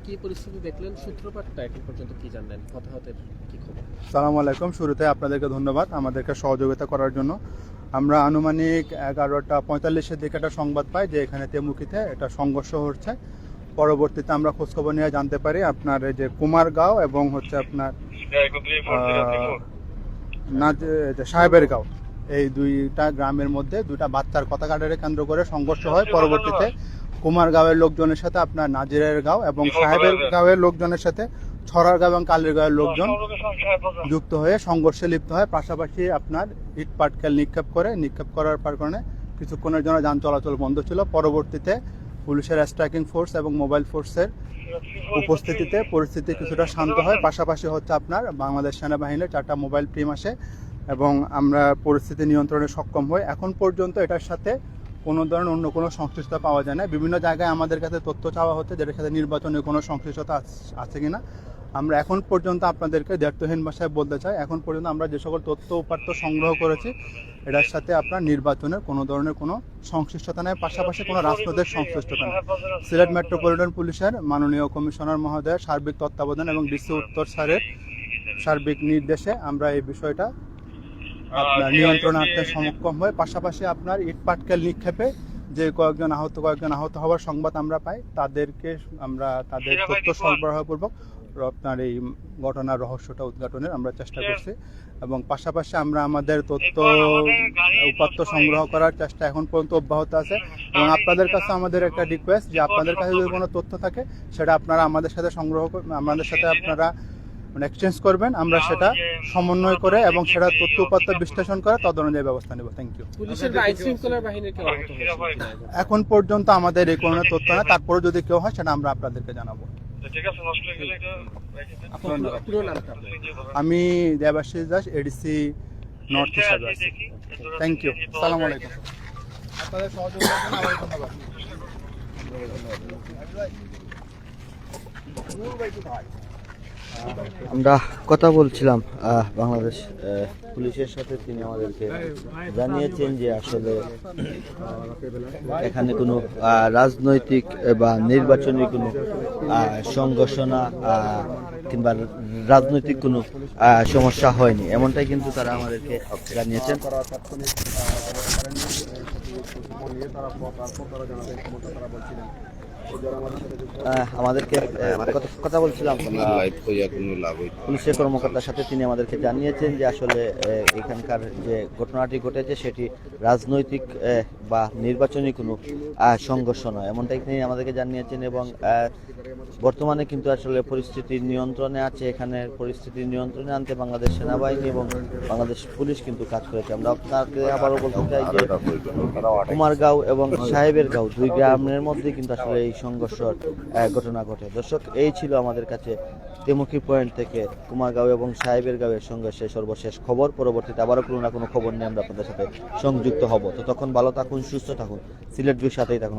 কি পরিস্থিতি দেখলেন, সূত্রপাতটা এখন পর্যন্ত কি জানলেন, হতাহতের কি খবর? সালামু আলাইকুম। শুরুতে আপনাদেরকে ধন্যবাদ আমাদেরকে সহযোগিতা করার জন্য। আমরা আনুমানিক 11:45-এর দিকে একটা সংবাদ পাই যে এখানে তেমুকিতে একটা সংঘর্ষ হচ্ছে। পরবর্তীতে আমরা খোঁজখবর নিয়ে জানতে পারি আপনার এই যে কুমারগাঁও এবং হচ্ছে আপনার সাহেবের গাঁও, এই দুইটা গ্রামের মধ্যে দুইটা বাচ্চার কথা কাটারে কেন্দ্র করে সংঘর্ষ হয়। পরবর্তীতে কুমারগাঁওয়ের লোকজনের সাথে আপনার নাজিরের গাঁও এবং সাহেবের গাঁওয়ের লোকজনের সাথে ছড়ার গাঁও এবং কালীর গাঁওয়ের লোকজন যুক্ত হয়ে সংঘর্ষে লিপ্ত হয়। পাশাপাশি আপনার ইট পাটকেল নিক্ষেপ করার কারণে কিছুক্ষণের জন্য যান চলাচল বন্ধ ছিল। পরবর্তীতে পুলিশের স্ট্রাইকিং ফোর্স এবং মোবাইল ফোর্সের উপস্থিতিতে পরিস্থিতি কিছুটা শান্ত হয়। পাশাপাশি হচ্ছে আপনার বাংলাদেশ সেনাবাহিনীর 4টা মোবাইল টিম আসে এবং আমরা পরিস্থিতি নিয়ন্ত্রণে সক্ষম হই। এখন পর্যন্ত এটার সাথে কোনো ধরনের অন্য কোনো সংশ্লিষ্টতা পাওয়া যায় না। বিভিন্ন জায়গায় আমাদের কাছে তথ্য চাওয়া হচ্ছে যেটার সাথে নির্বাচনের কোনো সংশ্লিষ্টতা আছে কিনা। আমরা এখন পর্যন্ত আপনাদেরকে দ্ব্যর্থহীন ভাষায় বলতে চাই, এখন পর্যন্ত আমরা যে সকল তথ্য উপাত্ত সংগ্রহ করেছি এটার সাথে আপনার নির্বাচনের কোনো ধরনের কোনো সংশ্লিষ্টতা নেই, পাশাপাশি কোনো রাজনৈতিক সংশ্লিষ্টতা নেই। সিলেট মেট্রোপলিটন পুলিশের মাননীয় কমিশনার মহোদয়ের সার্বিক তত্ত্বাবধান এবং ডিসি উত্তর স্যারের সার্বিক নির্দেশে আমরা এই বিষয়টা আপনার নিয়ন্ত্রণার্থে সক্ষম হয়ে পাশাপাশি আপনার ইট পাটকেল নিক্ষেপে যে কয়েকজন আহত হওয়ার সংবাদ আমরা পাই, তাদের তথ্য সরবরাহপূর্বক আপনার এই ঘটনার রহস্যটা উদ্ঘাটনের আমরা চেষ্টা করছি এবং পাশাপাশি আমরা আমাদের তথ্য উপাত্ত সংগ্রহ করার চেষ্টা এখন পর্যন্ত অব্যাহত আছে। এবং আপনাদের কাছে আমাদের একটা রিকোয়েস্ট যে আপনাদের কাছে যদি কোনো তথ্য থাকে সেটা আপনারা আমাদের সাথে আপনারা এক্সচেঞ্জ করবেন, আমরা সেটা সমন্বয় করে এবং সেটা তথ্য উপাত্ত বিশ্লেষণ করে তদ অনুযায়ী ব্যবস্থা নেব। Thank you. পুলিশের বা আইন শৃঙ্খলা বাহিনীর কেউ আহত হয়েছে কিনা? এখন পর্যন্ত আমাদের এই কোনো তথ্য না, তারপরে যদি কেউ হয় সেটা আমরা আপনাদেরকে জানাবো। পুরো নামটা আপনার? আমি দেবাশিস দাস, এডিসি নর্থ হিসাবে আছি। Thank you. আসসালামু আলাইকুম। আপনাদের সহযোগিতার জন্য আবার ধন্যবাদ। আমরা কথা বলছিলাম বাংলাদেশ পুলিশের সাথে, তিনি আমাদেরকে জানিয়েছেন যে আসলে এখানে কোনো রাজনৈতিক বা নির্বাচনী কোনো সংঘর্ষণা কিংবা রাজনৈতিক কোনো সমস্যা হয়নি, এমনটাই কিন্তু তারা আমাদেরকে জানিয়েছেন। আমাদেরকে কথা বলছিলাম পুলিশের কর্মকর্তার সাথে, তিনি আমাদেরকে জানিয়েছেন যে আসলে এখানকার যে ঘটনাটি ঘটেছে সেটি রাজনৈতিক বা নির্বাচনী কোনো সংঘর্ষ নয়, এমনটাই তিনি আমাদেরকে জানিয়েছেন। এবং বর্তমানে কিন্তু আসলে পরিস্থিতি নিয়ন্ত্রণে আছে, এখানে পরিস্থিতি নিয়ন্ত্রণে আনতে বাংলাদেশ সেনাবাহিনী এবং বাংলাদেশ পুলিশ কিন্তু কাজ করেছে। আমরা আপনাকে আবারও বলতে চাই যে কুমারগাঁও এবং সাহেবের গাঁও দুই গ্রামের মধ্যে কিন্তু আসলে এই সংঘর্ষের ঘটনা ঘটে। দর্শক, এই ছিল আমাদের কাছে তেমুকি পয়েন্ট থেকে কুমারগাঁও এবং সাহেবের গাঁওয়ের সংঘর্ষের সর্বশেষ খবর। পরবর্তীতে আবারও কোনো না কোনো খবর নিয়ে আমরা আপনাদের সাথে সংযুক্ত হব। তো তখন ভালো থাকুন, সুস্থ থাকুন, সিলেট ভিউর সাথেই থাকুন।